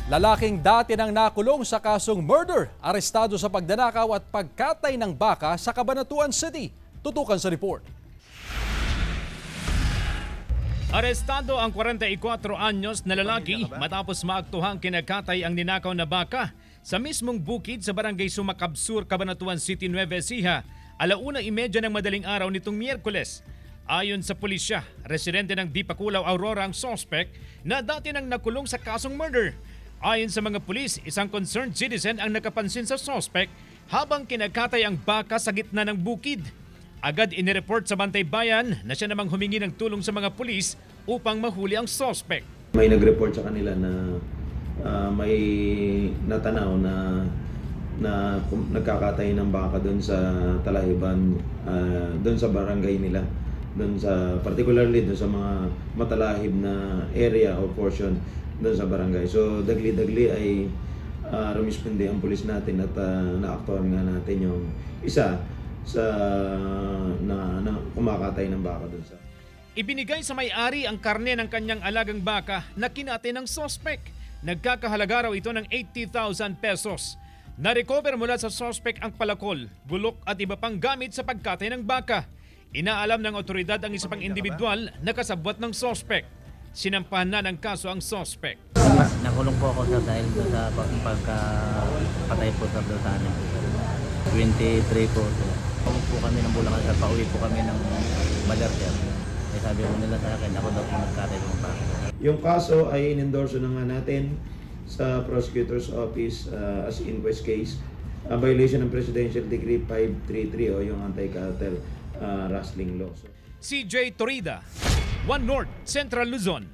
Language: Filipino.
Lalaking dati nang nakulong sa kasong murder, arestado sa pagdanakaw at pagkatay ng baka sa Cabanatuan City. Tutukan sa report. Arestado ang 44 anyos na lalaki matapos maaktuhang kinakatay ang ninakaw na baka sa mismong bukid sa barangay Sumakab Sur, Cabanatuan City, Nueva Ecija, 1:30 ng madaling araw nitong Miyerkules. Ayon sa pulisya, residente ng Dipakulaw, Aurora ang suspect na dati nang nakulong sa kasong murder. Ayon sa mga pulis, isang concerned citizen ang nakapansin sa suspect habang kinakatay ang baka sa gitna ng bukid. Agad inireport sa Bantay Bayan na siya namang humingi ng tulong sa mga pulis upang mahuli ang suspect. May nag-report sa kanila na may natanaw na nagkakatay ng baka doon sa Talahiban, doon sa barangay nila, doon sa particularly doon sa mga matalahib na area o portion doon sa barangay. So dagli-dagli ay rumisponde ang pulis natin at naaktuhan nga natin yung isa sa na kumakatay ng baka doon sa. Ibinigay sa may-ari ang karne ng kanyang alagang baka na kinatay ng suspect. Nagkakahalaga raw ito ng 80,000 pesos. Na-recover mula sa suspect ang palakol, bulok at iba pang gamit sa pagkatay ng baka. Inaalam ng otoridad ang isa pang individual na kasabwat ng suspect. Sinampahan na ng kaso ang suspect. Nakulong po ako dahil sa pagkapatay po sa amin. 23 po. Pauwi po kami ng Bulacan at pauwi po kami ng Malartier. Eh sabi ko nila sa akin, ako daw po nagkatay ng baka. Yung kaso ay in-endorse na nga natin sa Prosecutor's Office as inquest case. Violation ng Presidential Decree 533 o yung anti-cartel rustling law. CJ Torida, One North, Central Luzon.